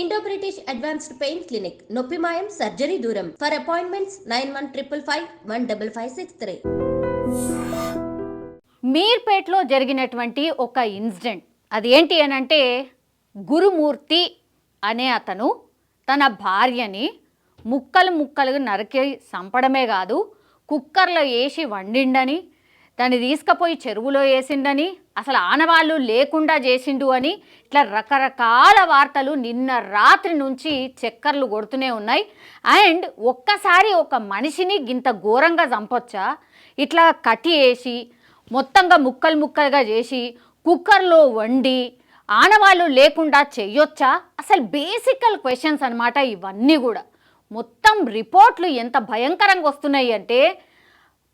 Indo British advanced pain clinic నొప్పి మాయం surgery దూరం ఫర్ అపాయింట్మెంట్స్ 9155515563. మీర్పేట్లో జరిగినటువంటి ఒక ఇన్సిడెంట్ అది ఏంటి అని అంటే గురుమూర్తి అనే అతను తన భార్యని ముక్కలుగా నరికి చంపడమే కాదు కుక్కర్లో వేసి వండిండని దాన్ని తీసుకుపోయి చెరువులో వేసిండని అసలు ఆనవాళ్ళు లేకుండా చేసిండు అని ఇట్లా రకరకాల వార్తలు నిన్న రాత్రి నుంచి చక్కర్లు కొడుతూనే ఉన్నాయి. అండ్ ఒక్కసారి ఒక మనిషిని గింత ఘోరంగా చంపొచ్చా, ఇట్లా కట్టి వేసి మొత్తంగా ముక్కలుగా చేసి కుక్కర్లో వండి ఆనవాళ్ళు లేకుండా చేయొచ్చా, అసలు బేసికల్ క్వశ్చన్స్ అనమాట ఇవన్నీ కూడా. మొత్తం రిపోర్ట్లు ఎంత భయంకరంగా వస్తున్నాయి అంటే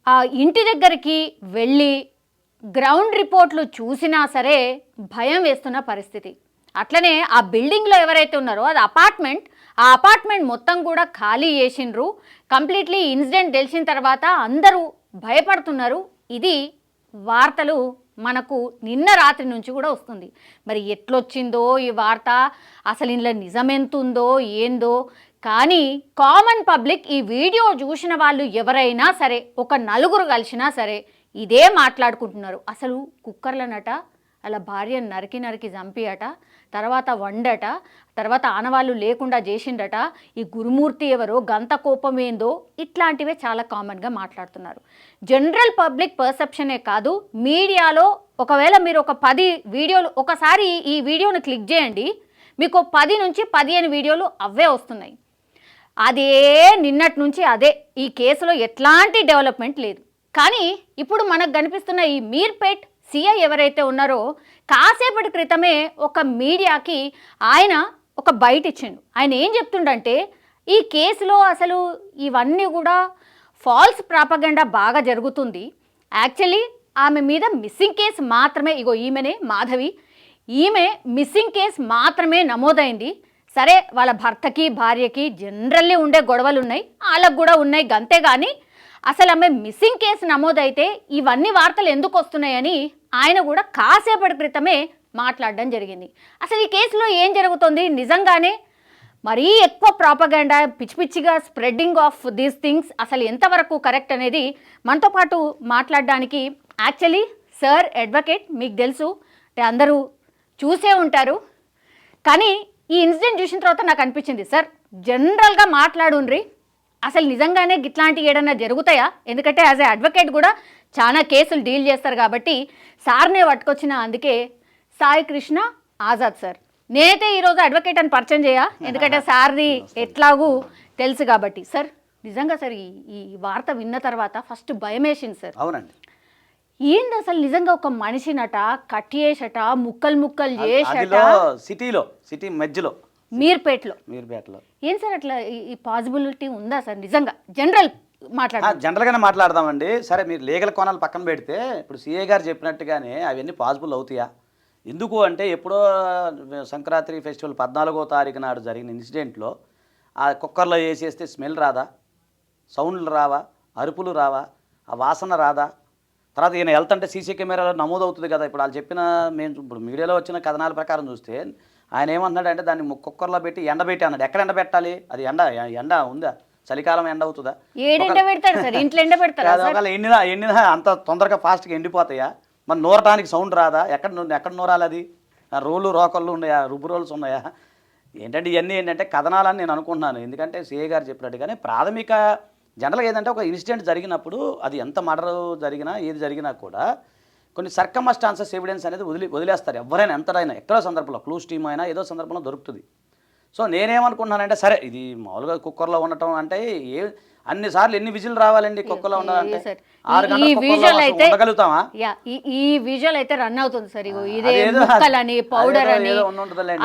ఆ ఇంటి దగ్గరికి వెళ్ళి గ్రౌండ్ రిపోర్ట్లు చూసినా సరే భయం వేస్తున్న పరిస్థితి. అట్లనే ఆ బిల్డింగ్లో ఎవరైతే ఉన్నారో అది అపార్ట్మెంట్, ఆ అపార్ట్మెంట్ మొత్తం కూడా ఖాళీ చేసిండ్రు. కంప్లీట్లీ ఇన్సిడెంట్ తెలిసిన తర్వాత అందరూ భయపడుతున్నారు. ఇది వార్తలు మనకు నిన్న రాత్రి నుంచి కూడా వస్తుంది. మరి ఎట్లొచ్చిందో ఈ వార్త, అసలు ఇందులో నిజమెంతుందో ఏందో, కానీ కామన్ పబ్లిక్ ఈ వీడియో చూసిన వాళ్ళు ఎవరైనా సరే ఒక నలుగురు కలిసినా సరే ఇదే మాట్లాడుకుంటున్నారు. అసలు కుక్కర్లనట అలా భార్యను నరికి చంపియట, తర్వాత వండట, తర్వాత ఆనవాళ్ళు లేకుండా చేసిండట, ఈ గురుమూర్తి ఎవరో, గంత కోపం ఏందో, ఇట్లాంటివే చాలా కామన్గా మాట్లాడుతున్నారు. జనరల్ పబ్లిక్ పర్సెప్షనే కాదు, మీడియాలో ఒకవేళ మీరు ఒక 10 వీడియోలు ఒకసారి ఈ వీడియోని క్లిక్ చేయండి, మీకు 10 నుంచి 15 వీడియోలు అవే వస్తున్నాయి. అదే నిన్నటి నుంచి అదే, ఈ కేసులో ఎట్లాంటి డెవలప్మెంట్ లేదు. కానీ ఇప్పుడు మనకు కనిపిస్తున్న ఈ మీర్పేట్ సిఐ ఎవరైతే ఉన్నారో కాసేపటి క్రితమే ఒక మీడియాకి ఆయన ఒక బయట ఇచ్చిండు. ఆయన ఏం చెప్తుండంటే ఈ కేసులో అసలు ఇవన్నీ కూడా ఫాల్స్ ప్రాపగండా బాగా జరుగుతుంది. యాక్చువల్లీ ఆమె మీద మిస్సింగ్ కేసు మాత్రమే, ఇగో ఈమెనే మాధవి, ఈమె మిస్సింగ్ కేసు మాత్రమే నమోదైంది. సరే వాళ్ళ భర్తకి భార్యకి జనరల్లీ ఉండే గొడవలు ఉన్నాయి, వాళ్ళకు కూడా ఉన్నాయి, గంతే. కానీ అసలు ఆమె మిస్సింగ్ కేసు నమోదైతే ఇవన్నీ వార్తలు ఎందుకు వస్తున్నాయని ఆయన కూడా కాసేపటి క్రితమే మాట్లాడడం జరిగింది. అసలు ఈ కేసులో ఏం జరుగుతుంది, నిజంగానే మరీ ఎక్కువ ప్రాపగండా, పిచ్చిగా స్ప్రెడ్డింగ్ ఆఫ్ దీస్ థింగ్స్ అసలు ఎంతవరకు కరెక్ట్ అనేది మనతో పాటు మాట్లాడడానికి యాక్చువల్లీ సార్ అడ్వకేట్, మీకు తెలుసు అంటే అందరూ చూసే ఉంటారు. కానీ ఈ ఇన్సిడెంట్ చూసిన తర్వాత నాకు అనిపించింది, సార్ జనరల్గా మాట్లాడుండ్రి, అసలు నిజంగానే ఇట్లాంటివి ఏదన్నా జరుగుతాయా? ఎందుకంటే యాజ్ ఏ అడ్వకేట్ కూడా చాలా కేసులు డీల్ చేస్తారు కాబట్టి సార్నే పట్టుకొచ్చిన, అందుకే సాయి కృష్ణ ఆజాద్ సార్. నేనైతే ఈరోజు అడ్వకేట్ అని పరిచయం చేయ, ఎందుకంటే సార్ది ఎట్లాగూ తెలుసు కాబట్టి. సార్ నిజంగా సార్ ఈ వార్త విన్న తర్వాత ఫస్ట్ భయం వేసింది సార్. అవునండి, ఏంది అసలు నిజంగా ఒక మనిషినట కట్టి చేసట, ముక్కలు చేసట, సిటీ మధ్యలో మీర్పేట్లో ఏం సార్ అట్లా ఈ పాసిబిలిటీ ఉందా సార్? నిజంగా జనరల్గానే మాట్లాడదామండి. సరే మీరు లీగల్ కోణాలు పక్కన పెడితే ఇప్పుడు సిఏ గారు చెప్పినట్టుగానే అవన్నీ పాసిబుల్ అవుతాయా? ఎందుకు అంటే ఎప్పుడో సంక్రాంతి ఫెస్టివల్ 14వ తారీఖు నాడు జరిగిన ఇన్సిడెంట్లో ఆ కుక్కర్లో వేసేస్తే స్మెల్ రాదా, సౌండ్లు రావా, అరుపులు రావా, ఆ వాసన రాదా? తర్వాత ఈయన వెళ్తుంటే సీసీ కెమెరాలో నమోదు అవుతుంది కదా. ఇప్పుడు వాళ్ళు చెప్పిన, మేము ఇప్పుడు మీడియాలో వచ్చిన కథనాల ప్రకారం చూస్తే ఆయన ఏమన్నాడు అంటే దాన్ని కుక్కర్లో పెట్టి ఎండబెట్టి అన్నాడు. ఎక్కడ ఎండబెట్టాలి? అది ఎండ ఉందా? చలికాలం ఎండ అవుతుందా? ఒకవేళ ఎండినా అంత తొందరగా ఫాస్ట్గా ఎండిపోతాయా? మరి నూరటానికి సౌండ్ రాదా? ఎక్కడ నూరాలి? అది రోలు రోకళ్ళు ఉన్నాయా, రుబ్బు రోల్స్ ఉన్నాయా? ఏంటంటే ఇవన్నీ ఏంటంటే కథనాలని నేను అనుకుంటున్నాను. ఎందుకంటే సిఏ గారు చెప్పినట్టుగానే ప్రాథమిక జనరల్గా ఏంటంటే ఒక ఇన్సిడెంట్ జరిగినప్పుడు అది ఎంత మర్డర్ జరిగినా ఏది జరిగినా కూడా కొన్ని సర్కమస్టాన్సెస్ ఎవిడెన్స్ అనేది వదిలేస్తారు ఎవరైనా, ఎంతైనా, ఎక్కడో సందర్భంలో క్లూస్ టీమ్ అయినా ఏదో సందర్భంలో దొరుకుతుంది. సో నేనేమనుకుంటున్నానంటే సరే ఇది మామూలుగా కుక్కర్లో ఉండటం అంటే అన్నిసార్లు ఎన్ని విజిల్ రావాలండి కుక్కర్లో ఉండాలంటే? 6 గంటలు ఉండగలుగుతామా? ఈ విజువల్ అయితే రన్ అవుతుంది సార్. పౌడర్ అని,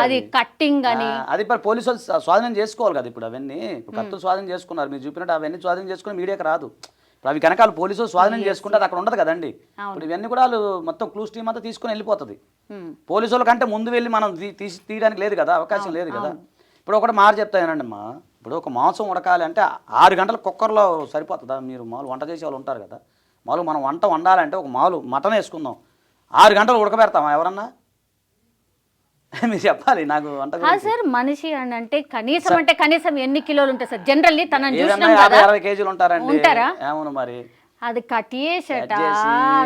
అది కట్టింగ్ అని, అది పోలీసులు స్వాధీనం చేసుకోవాలి కదా. ఇప్పుడు అవన్నీ కత్తులు స్వాధీనం చేసుకున్నారు, మీరు చూపినట్టు అవన్నీ స్వాధీనం చేసుకుని మీడియాకి రాదు. ఇప్పుడు అవి కనుక పోలీసులు స్వాధీనం చేసుకుంటే అది అక్కడ ఉండదు కదండి. ఇప్పుడు ఇవన్నీ కూడా వాళ్ళు మొత్తం క్లూస్ టీమ్ అంతా తీసుకుని వెళ్ళిపోతుంది. పోలీసుల కంటే ముందు వెళ్ళి మనం తీయడానికి లేదు కదా, అవకాశం లేదు కదా. ఇప్పుడు ఒకటి చెప్తానండి అమ్మా, ఇప్పుడు ఒక మాంసం ఉడకాలి అంటే 6 గంటలు కుక్కర్లో సరిపోతుందా? మీరు మామూలు వంట చేసే వాళ్ళు ఉంటారు కదా, మామూలు మనం వంట వండాలంటే ఒక మామూలు మటన్ వేసుకుందాం, 6 గంటలు ఉడకబెడతామా ఎవరన్నా? మీరు చెప్పాలి నాకు వంట సార్ మనిషి అని అంటే కనీసం ఎన్ని కిలోలు ఉంటాయి సార్? జనరల్లీ తనని చూసినాం 50-60 కేజీలు ఉంటారండి. ఉంటారా? ఏమను మరి అది కట్ చేసేట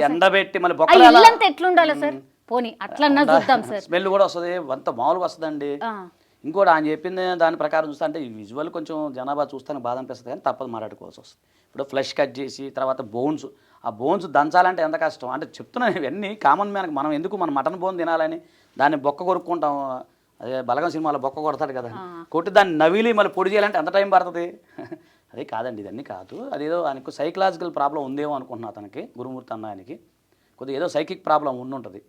ఎండబెట్టి మళ్ళీ ఇల్లంతా ఎట్లుండాలి సార్? పోనీ అట్లన్నా చూద్దాం సార్. స్మెల్ కూడా వస్తుంది, అంత మామూలుగా వస్తుందండి. ఇంకోటి ఆయన చెప్పింది దాని ప్రకారం చూస్తే అంటే ఈ విజువల్ కొంచెం జనాభా చూస్తానికి బాధ అనిపిస్తుంది, కానీ తప్పదు మాట్లాడుకోవాల్సి వస్తుంది. ఇప్పుడు ఫ్లెష్ కట్ చేసి తర్వాత బోన్స్, ఆ బోన్స్ దంచాలంటే ఎంత కష్టం అంటే చెప్తున్నాను. ఇవన్నీ కామన్ మ్యాన్కి మనం ఎందుకు మనం మటన్ బోన్ తినాలని దాన్ని బొక్క కొరుక్కుంటాం. అదే బలగం సినిమాలో బొక్క కొడతాడు కదా, కొట్టి దాన్ని నవిలి మళ్ళీ పొడి చేయాలంటే ఎంత టైం పడుతుంది? అదే కాదండి, ఇదన్నీ కాదు. అదేదో ఆయనకు సైకలాజికల్ ప్రాబ్లం ఉందేమో అనుకుంటున్నా. అతనికి గురుమూర్తి అన్న ఆయనకి కొద్దిగా ఏదో సైకిక్ ప్రాబ్లం ఉండుంటుంది.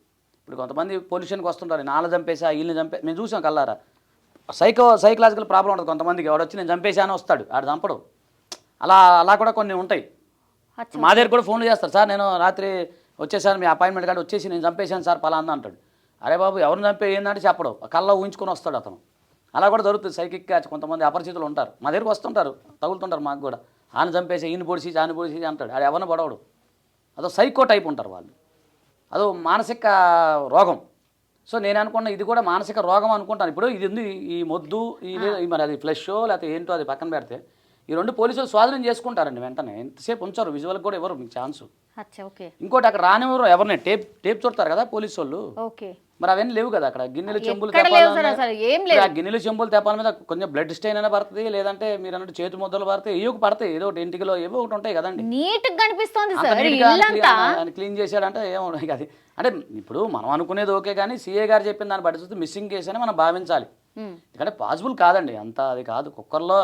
ఇప్పుడు కొంతమంది పొల్యూషన్కి వస్తుంటారు, నాన్న చంపేసా వీళ్ళని మేము చూసాం కల్లారా. సైకలాజికల్ ప్రాబ్లం ఉంటుంది కొంతమందికి. వాడు వచ్చి నేను చంపేసాను వస్తాడు, ఆడు చంపడు. అలా కూడా కొన్ని ఉంటాయి. మా దగ్గర కూడా ఫోన్లు చేస్తారు, సార్ నేను రాత్రి వచ్చేసాను మీ అపాయింట్మెంట్ కాడ వచ్చేసి నేను చంపేశాను సార్ పలానా అంటాడు. అరే బాబు ఎవరిని చంపే ఏంటంటే చెప్పడు, కళ్ళ ఊహించుకొని వస్తాడు అతను. అలా కూడా దొరుకుతుంది సైకిక్గా. కొంతమంది అపరిచితులు ఉంటారు మా దగ్గరకు వస్తుంటారు, తగులుతుంటారు మాకు కూడా. ఆయన చంపేసి ఈయన పొడిచి ఆయన పొడిచి అంటాడు. ఆడు ఎవరిని పడవడు. అదో సైకో టైప్ ఉంటారు వాళ్ళు, అదో మానసిక రోగం. సో నేను అనుకున్న ఇది కూడా మానసిక రోగం అనుకుంటాను. ఇప్పుడు ఇది ఉంది, ఈ మొద్దు మరి అది ఫ్లెషో లేకపోతే ఏంటో అది పక్కన పెడితే ఈ రెండు పోలీసులు స్వాధీనం చేసుకుంటారండి వెంటనే. ఎంతసేపు ఉంచారు, విజువల్కి కూడా ఎవరు మీకు ఛాన్స్. ఇంకోటి అక్కడ రానివ్వరు ఎవరిని, టేప్ చూడతారు కదా పోలీసు వాళ్ళు. మరి అవన్నీ లేవు కదా అక్కడ. గిన్నెలు చెంబులు గిన్నెలు చెంబులు తెప్పాల మీద కొంచెం బ్లడ్ స్టెయిన్ అయినా పడుతుంది, లేదంటే మీరు అన్నట్టు చేతి ముద్దలు పడతాయి, ఏవో పడతాయి, ఏదో ఒకటి ఇంటికిలో ఏవో ఒకటి ఉంటాయి కదండి. క్లీన్ చేశాడంటే ఏమో అది. అంటే ఇప్పుడు మనం అనుకునేది ఓకే, కానీ సీఏ గారు చెప్పిన దాన్ని బట్టి చూస్తే మిస్సింగ్ కేసు అని మనం భావించాలి. ఎందుకంటే పాసిబుల్ కాదండి అంత, అది కాదు. కుక్కర్లో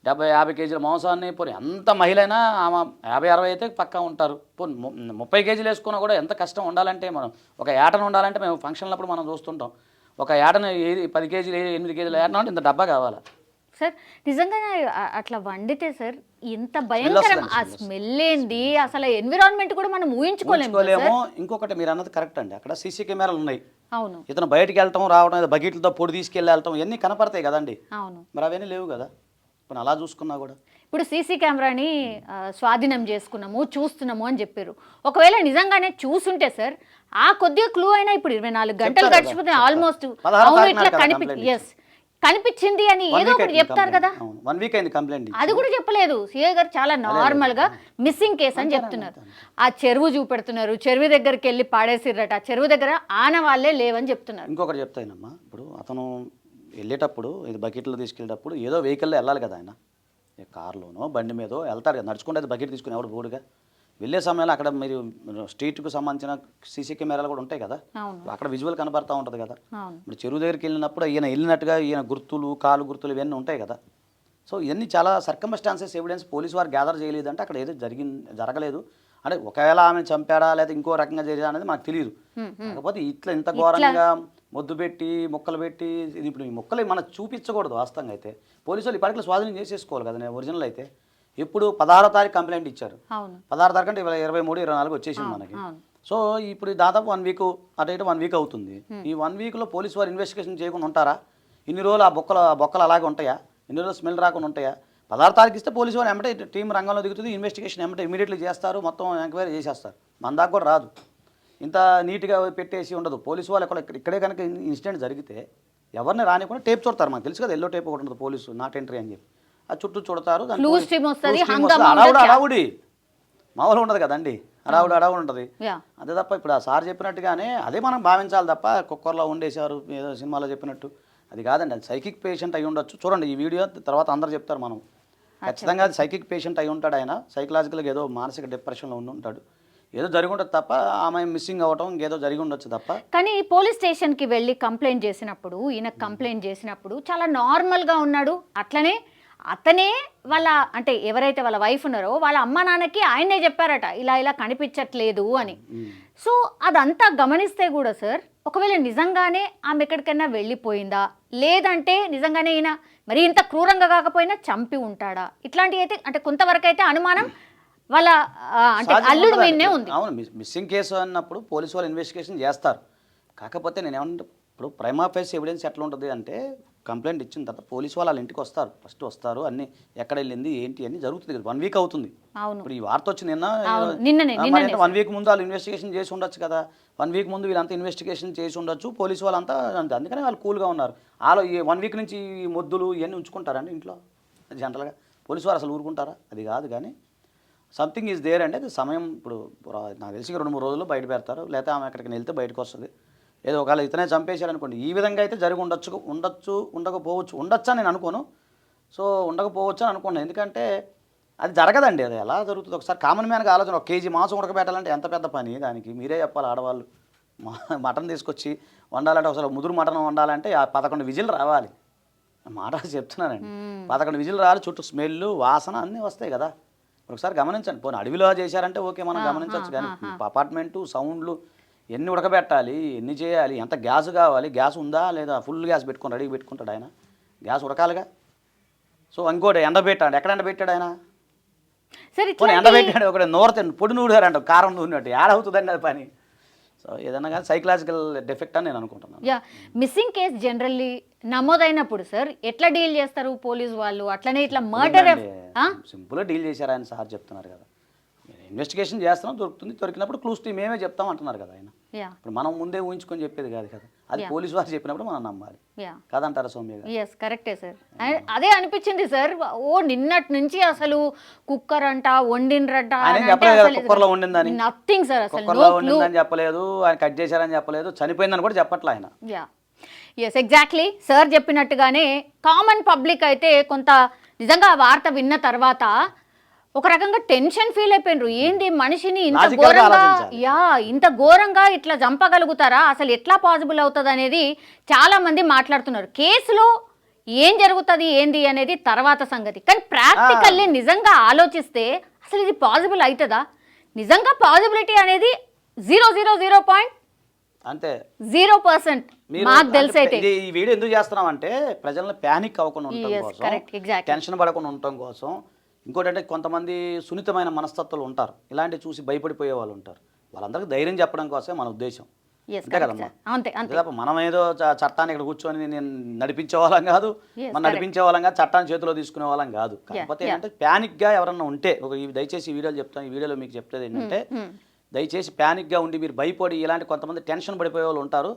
70-50 కేజీల మాంసాన్ని పోనీ ఎంత మహిళ అయినా ఆమె 50-60 అయితే పక్కా ఉంటారు. పోనీ 30 కేజీలు వేసుకున్నా కూడా ఎంత కష్టం ఉండాలంటే, మనం ఒక ఏటను ఉండాలంటే మేము ఫంక్షన్లప్పుడు మనం చూస్తుంటాం, ఒక ఏటను 10 కేజీలు 8 కేజీలు ఏటన అంటే ఇంత డబ్బా కావాలా సార్? నిజంగా అట్లా వండితే సార్ ఇంత భయంకరం ఆ స్మెల్ ఏంది, అసలు ఎన్విరాన్మెంట్ కూడా మనం ఊహించుకోలేము. ఇంకొకటి మీరు అన్నది కరెక్ట్ అండి, అక్కడ సీసీ కెమెరాలు ఉన్నాయి. అవును, ఇతను బయటికి వెళ్ళటం రావడం, బకెట్లతో పొడి తీసుకెళ్ళి వెళ్ళటం ఇవన్నీ కనపడతాయి కదండి. అవును, మరి అవన్నీ లేవు కదా. ఇప్పుడు అలా చూసుకున్నా కూడా ఇప్పుడు సీసీ కెమెరాని స్వాధీనం చేసుకున్నాము చూస్తున్నాము అని చెప్పారు. ఒకవేళ నిజంగానే చూసుంటే సార్ ఆ కొద్దిగా క్లూ అయినా ఇప్పుడు 24 గంటలు గడిచిపోతే ఆల్మోస్ట్ ఇట్లా కనిపించింది అని ఏదో ఒకటి చెప్తారు కదా. 1 వీక్ అయింది కంప్లైంట్, అది కూడా చెప్పలేదు సీఏ గారు. చాలా నార్మల్ గా మిస్సింగ్ కేసు అని చెప్తున్నారు. ఆ చెరువు చూపెడుతున్నారు, చెరువు దగ్గరికి వెళ్ళి పాడేసిర్రట, చెరువు దగ్గర ఆనవాళ్లే లేవని చెప్తున్నారు. ఇంకొకటి చెప్తానమ్మా, ఇప్పుడు అతను వెళ్ళేటప్పుడు ఇది బకెట్లో తీసుకెళ్ళేటప్పుడు ఏదో వెహికల్లో వెళ్ళాలి కదా, ఆయన కార్లోనో బండి మీదో వెళ్తాడు కదా, నడుచుకుంటే అది బకెట్ తీసుకుని ఎవడు బోడుగా వెళ్ళే సమయంలో అక్కడ మీరు స్ట్రీట్కు సంబంధించిన సీసీ కెమెరాలు కూడా ఉంటాయి కదా, అక్కడ విజువల్ కనబడతా ఉంటుంది కదా. ఇప్పుడు చెరువు దగ్గరికి వెళ్ళినప్పుడు ఈయన వెళ్ళినట్టుగా ఈయన గుర్తులు, కాలు గుర్తులు ఇవన్నీ ఉంటాయి కదా. సో ఇవన్నీ చాలా సర్కమ్స్టాన్సెస్ ఎవిడెన్స్ పోలీసు వారు గ్యాదర్ చేయలేదంటే అక్కడ ఏదో జరగలేదు అంటే, ఒకవేళ ఆమె చంపాడా లేదా ఇంకో రకంగా జరిగా అనేది మనకు తెలియదు. కాకపోతే ఇట్లా ఇంత ఘోరంగా మొద్దు పెట్టి మొక్కలు పెట్టి ఇది ఇప్పుడు ఈ మొక్కలు మనం చూపించకూడదు. వాస్తవంగా అయితే పోలీసులు ఇప్పటికీ స్వాధీనం చేసేసుకోవాలి కదా. నేను ఒరిజినల్ అయితే ఎప్పుడు 16వ తారీఖు కంప్లైంట్ ఇచ్చారు, 16 తారీఖు అంటే 23-24 వచ్చేసింది మనకి. సో ఇప్పుడు దాదాపు 1 వీక్ అటు ఇటు 1 వీక్ అవుతుంది. ఈ 1 వీక్లో పోలీసు వారు ఇన్వెస్టిగేషన్ చేయకుండా ఉంటారా? ఇన్ని రోజులు ఆ బొక్కలు అలాగే ఉంటాయా? ఇన్ని రోజులు స్మెల్ రాకుండా ఉంటాయా? 16 తారీఖు ఇస్తే పోలీసు వారు ఎమ్మటే టీం రంగంలో దిగుతుంది, ఇన్వెస్టిగేషన్ ఎమ్మటే ఇమీడియట్లీ చేస్తారు, మొత్తం ఎంక్వైరీ చేసేస్తారు. మన దాకా కూడా రాదు, ఇంత నీట్గా పెట్టేసి ఉండదు. పోలీసు వాళ్ళు ఇక్కడే కనుక ఇన్సిడెంట్ జరిగితే ఎవరిని రానికుండా టేప్ చూడతారు. మనకు తెలుసు కదా, ఎల్లో టేప్ ఒకటి ఉంటుంది పోలీసు నాట్ ఎంట్రీ అని చెప్పి, ఆ చుట్టూ చూడతారు. అడావుడి మామూలు ఉండదు కదండి, అడావుడు ఉంటుంది. అదే తప్ప ఇప్పుడు ఆ సార్ చెప్పినట్టుగానే అదే మనం భావించాలి తప్ప కుక్కర్లో ఉండేశారు ఏదో సినిమాలో చెప్పినట్టు అది కాదండి. అది సైకిక్ పేషెంట్ అయి ఉండొచ్చు. చూడండి ఈ వీడియో తర్వాత అందరు చెప్తారు, మనం ఖచ్చితంగా అది సైకిక్ పేషెంట్ అయి ఉంటాడు. ఆయన సైకలాజికల్గా ఏదో మానసిక డిప్రెషన్లో ఉంటాడు, ఏదో జరిగి ఉండదు తప్ప, ఆమె మిస్సింగ్ అవ్వటం ఇంకేదో జరిగి ఉండొచ్చు తప్ప. కానీ పోలీస్ స్టేషన్కి వెళ్ళి కంప్లైంట్ చేసినప్పుడు, ఈయన కంప్లైంట్ చేసినప్పుడు చాలా నార్మల్గా ఉన్నాడు. అట్లనే అతనే వాళ్ళ అంటే ఎవరైతే వాళ్ళ వైఫ్ ఉన్నారో వాళ్ళ అమ్మ నాన్నకి ఆయనే చెప్పారట ఇలా కనిపించట్లేదు అని. సో అదంతా గమనిస్తే కూడా సార్, ఒకవేళ నిజంగానే ఆమె ఎక్కడికైనా వెళ్ళిపోయిందా, లేదంటే నిజంగానే ఈయన మరి ఇంత క్రూరంగా కాకపోయినా చంపి ఉంటాడా, ఇట్లాంటివి అయితే అంటే కొంతవరకు అయితే అనుమానం వాళ్ళ అంటే అల్లుడు మీదనే ఉంది. అవును, మిస్సింగ్ కేసు అన్నప్పుడు పోలీసు వాళ్ళు ఇన్వెస్టిగేషన్ చేస్తారు. కాకపోతే నేను ఏమంటే ఇప్పుడు ప్రైమా ఫేస్ ఎవిడెన్స్ ఎట్లా ఉంటుంది అంటే, కంప్లైంట్ ఇచ్చిన తర్వాత పోలీసు వాళ్ళు వాళ్ళ ఇంటికి వస్తారు, ఫస్ట్ వస్తారు, అన్ని ఎక్కడ వెళ్ళింది ఏంటి అని జరుగుతుంది కదా. 1 వీక్ అవుతుంది. అవును. ఇప్పుడు ఈ వార్త వచ్చి నిన్ననే 1 వీక్ ముందు వాళ్ళు ఇన్వెస్టిగేషన్ చేసి ఉండొచ్చు కదా. 1 వీక్ ముందు వీళ్ళంతా ఇన్వెస్టిగేషన్ చేసి ఉండొచ్చు, పోలీసు వాళ్ళంతా అందుకనే వాళ్ళు కూల్గా ఉన్నారు. వాళ్ళు ఈ 1 వీక్ నుంచి ఈ మొద్దులు ఇవన్నీ ఉంచుకుంటారండి ఇంట్లో జనరల్గా. పోలీసు వారు అసలు ఊరుకుంటారా? అది కాదు. కానీ సంథింగ్ ఈజ్ దేర్ అంటే అది సమయం. ఇప్పుడు నాకు తెలిసి 2-3 రోజుల్లో బయట పెడతారు, లేకపోతే ఆమె ఎక్కడికి వెళ్తే బయటకు వస్తుంది. ఏదో ఒకవేళ ఇతనే చంపేశారనుకోండి, ఈ విధంగా అయితే జరిగి ఉండకపోవచ్చు. ఉండొచ్చా నేను అనుకోను. సో ఉండకపోవచ్చు అని అనుకున్నాను. ఎందుకంటే అది జరగదండి. అది ఎలా జరుగుతుంది? ఒకసారి కామన్ మ్యాన్గా ఆలోచన. 1 కేజీ మాంసం ఉడకబెట్టాలంటే ఎంత పెద్ద పని. దానికి మీరే చెప్పాలి. ఆడవాళ్ళు మటన్ తీసుకొచ్చి వండాలంటే ఒకసారి ముదురు మటన్ వండాలంటే 11 విజిల్ రావాలి. మాట చెప్తున్నానండి. 11 విజిల్ రావాలి, చుట్టూ స్మెల్ వాసన అన్నీ వస్తాయి కదా. ఒకసారి గమనించండి. పోనీ అడవిలో చేశారంటే ఓకే, మనం గమనించవచ్చు. కానీ అపార్ట్మెంటు సౌండ్లు ఎన్ని ఉడకబెట్టాలి, ఎన్ని చేయాలి, ఎంత గ్యాస్ కావాలి, గ్యాస్ ఉందా లేదా, ఫుల్ గ్యాస్ పెట్టుకొని రెడీగా పెట్టుకుంటాడు ఆయన. గ్యాస్ ఉడకాలిగా. సో ఇంకోటి ఎండబెట్టాడు. ఎక్కడ ఎండబెట్టాడు ఆయన? పోనీ ఎండబెట్టాడు ఒకటి నూరతే పొడి నూడారంట, కారం నూనెట్టు ఏడవుతుందండి అది పని. సో ఏదన్నా కానీ సైకలాజికల్ డెఫెక్ట్ అని నేను అనుకుంటున్నాను. మిస్సింగ్ కేసు జనరల్లీ నమోదైనప్పుడు సార్ ఎట్లా డీల్ చేస్తారు పోలీసు వాళ్ళు? అట్లనే ఇట్లా మర్డర్ సింపుల్గా డీల్ చేశారు ఆయన. సార్ చెప్తున్నారు కదా, ఇన్వెస్టిగేషన్ చేస్తున్నాం, దొరుకుతుంది, దొరికినప్పుడు క్లూస్ టీమ్ మేమే చెప్తాం అంటున్నారు కదా ఆయన. ఇప్పుడు మనం ముందే ఊహించుకొని చెప్పేది కాదు కదా, అది పోలీసు వారు చెప్పినప్పుడు మనం నమ్మాలి కాదంటారా సౌమ్య గారు? ఎస్ కరెక్టే సార్. అదే అనిపించింది సార్. నిన్నటి నుంచి అసలు కుక్కర్ అంట వండిండ్రంట, కుక్కర్లో వండిందని నథింగ్ సార్. అసలు కుక్కర్లో వండిందని చెప్పలేదు, ఆయన కట్ చేశారని చెప్పలేదు, చనిపోయిందని కూడా చెప్పట్లే ఆయన. ఎస్ ఎగ్జాక్ట్లీ సార్ చెప్పినట్టుగానే కామన్ పబ్లిక్ అయితే కొంత నిజంగా ఆ వార్త విన్న తర్వాత ఒక రకంగా టెన్షన్ ఫీల్ అయిపోయినరు. ఏంది మనిషిని ఇంత ఘోరంగా ఇట్లా చంపగలుగుతారా, అసలు ఎట్లా పాసిబుల్ అవుతుంది అనేది చాలా మంది మాట్లాడుతున్నారు. కేసులో ఏం జరుగుతుంది ఏంది అనేది తర్వాత సంగతి. కానీ ప్రాక్టికల్లీ నిజంగా ఆలోచిస్తే అసలు ఇది పాసిబుల్ అవుతుందా? నిజంగా పాసిబిలిటీ అనేది 0.0 అంతే 0%. మాకు తెలిసి అయితే ఈ వీడియో ఎందుకు చేస్తున్నాం అంటే ప్రజలను ప్యానిక్ అవ్వకుండా ఉండటం కోసం, టెన్షన్ పడకుండా ఉండటం కోసం. ఇంకోటి అంటే కొంతమంది సున్నితమైన మనస్తత్వాలు ఉంటారు, ఇలాంటివి చూసి భయపడిపోయే వాళ్ళు ఉంటారు. వాళ్ళందరికీ ధైర్యం చెప్పడం కోసమే మన ఉద్దేశం. అంతే కదమ్మా. మనం ఏదో చట్టాన్ని ఇక్కడ కూర్చొని నేను నడిపించే వాళ్ళం కాదు, మనం నడిపించే వాళ్ళం కాదు, చట్టాన్ని చేతిలో తీసుకునే వాళ్ళం కాదు. కాకపోతే ఏంటంటే ప్యానిక్గా ఎవరన్నా ఉంటే దయచేసి ఈ వీడియోలు చెప్తాను, ఈ వీడియోలో మీకు చెప్పేది ఏంటంటే దయచేసి ప్యానిక్గా ఉండి మీరు భయపడి ఇలాంటి కొంతమంది టెన్షన్ పడిపోయే వాళ్ళు ఉంటారు,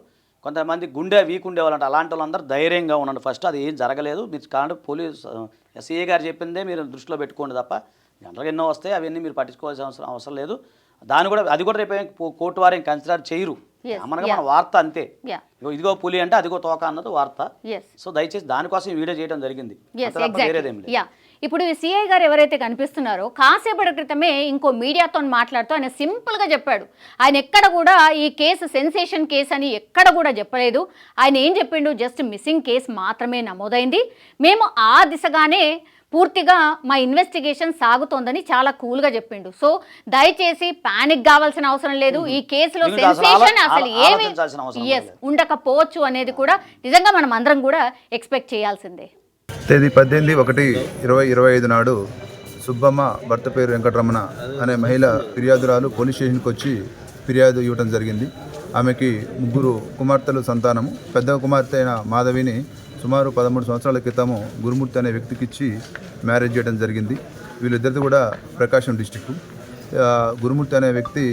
కొంతమంది గుండె వీక్ ఉండేవాళ్ళు అంటారు. అలాంటి వాళ్ళందరూ ధైర్యంగా ఉండండి. ఫస్ట్ అది ఏం జరగలేదు. మీరు కాబట్టి పోలీస్ ఎస్ఐ గారు చెప్పిందే మీరు దృష్టిలో పెట్టుకోండి తప్ప జనరల్గా ఎన్నో వస్తాయి, అవన్నీ మీరు పట్టించుకోవాల్సిన అవసరం లేదు. అది కూడా రేపు కోర్టు వారు ఏం కన్సిడర్ చేయరు. మనగా మన వార్త అంతే. ఇదిగో పులి అంటే అదిగో తోక అన్నది వార్త. సో దయచేసి దానికోసం ఈ వీడియో చేయడం జరిగింది. ఇప్పుడు ఈ సిఐ గారు ఎవరైతే కనిపిస్తున్నారో కాసేపటి క్రితమే ఇంకో మీడియాతో మాట్లాడుతూ ఆయన సింపుల్గా చెప్పాడు. ఆయన ఎక్కడ కూడా ఈ కేసు సెన్సేషన్ కేసు అని ఎక్కడ కూడా చెప్పలేదు. ఆయన ఏం చెప్పిండు, జస్ట్ మిస్సింగ్ కేసు మాత్రమే నమోదైంది, మేము ఆ దిశగానే పూర్తిగా మా ఇన్వెస్టిగేషన్ సాగుతోందని చాలా కూల్గా చెప్పిండు. సో దయచేసి పానిక్ కావాల్సిన అవసరం లేదు. ఈ కేసులో సెన్సేషన్ అసలు ఏమి ఉండకపోవచ్చు అనేది కూడా నిజంగా మనం అందరం కూడా ఎక్స్పెక్ట్ చేయాల్సిందే. తేదీ 18/1/2025 నాడు సుబ్బమ్మ, భర్త పేరు వెంకటరమణ అనే మహిళ ఫిర్యాదురాలు పోలీస్ స్టేషన్కి వచ్చి ఫిర్యాదు ఇవ్వడం జరిగింది. ఆమెకి 3 కుమార్తెలు సంతానము. పెద్ద కుమార్తె అయిన మాధవిని సుమారు 13 సంవత్సరాల క్రితము గురుమూర్తి అనే వ్యక్తికి ఇచ్చి మ్యారేజ్ చేయడం జరిగింది. వీళ్ళిద్దరిది కూడా ప్రకాశం డిస్టిక్. గురుమూర్తి అనే వ్యక్తి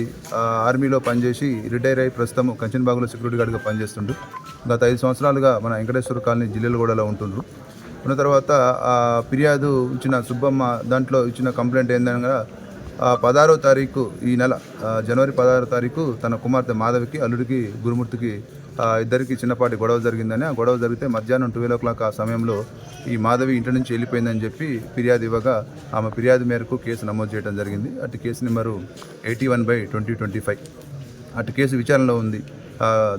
ఆర్మీలో పనిచేసి రిటైర్ అయ్యి ప్రస్తుతం కంచన్బాగులో సెక్యూరిటీ గార్డ్గా పనిచేస్తుండ్రు. గత 5 సంవత్సరాలుగా మన వెంకటేశ్వర కాలనీ జిల్లెలగూడలో ఉంటుండ్రు. ఉన్న తర్వాత ఫిర్యాదు ఇచ్చిన సుబ్బమ్మ దాంట్లో ఇచ్చిన కంప్లైంట్ ఏందనగా 16వ తారీఖు ఈ నెల జనవరి 16వ తారీఖు తన కుమార్తె మాధవికి, అల్లుడికి గురుమూర్తికి ఇద్దరికి చిన్నపాటి గొడవ జరిగిందని, ఆ గొడవ జరిగితే మధ్యాహ్నం 12 o'clock ఆ సమయంలో ఈ మాధవి ఇంటి నుంచి వెళ్ళిపోయిందని చెప్పి ఫిర్యాదు ఇవ్వగా ఆమె ఫిర్యాదు మేరకు కేసు నమోదు చేయడం జరిగింది. అటు కేసు నెంబరు 81/2025. అటు కేసు విచారణలో ఉంది,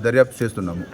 దర్యాప్తు చేస్తున్నాము.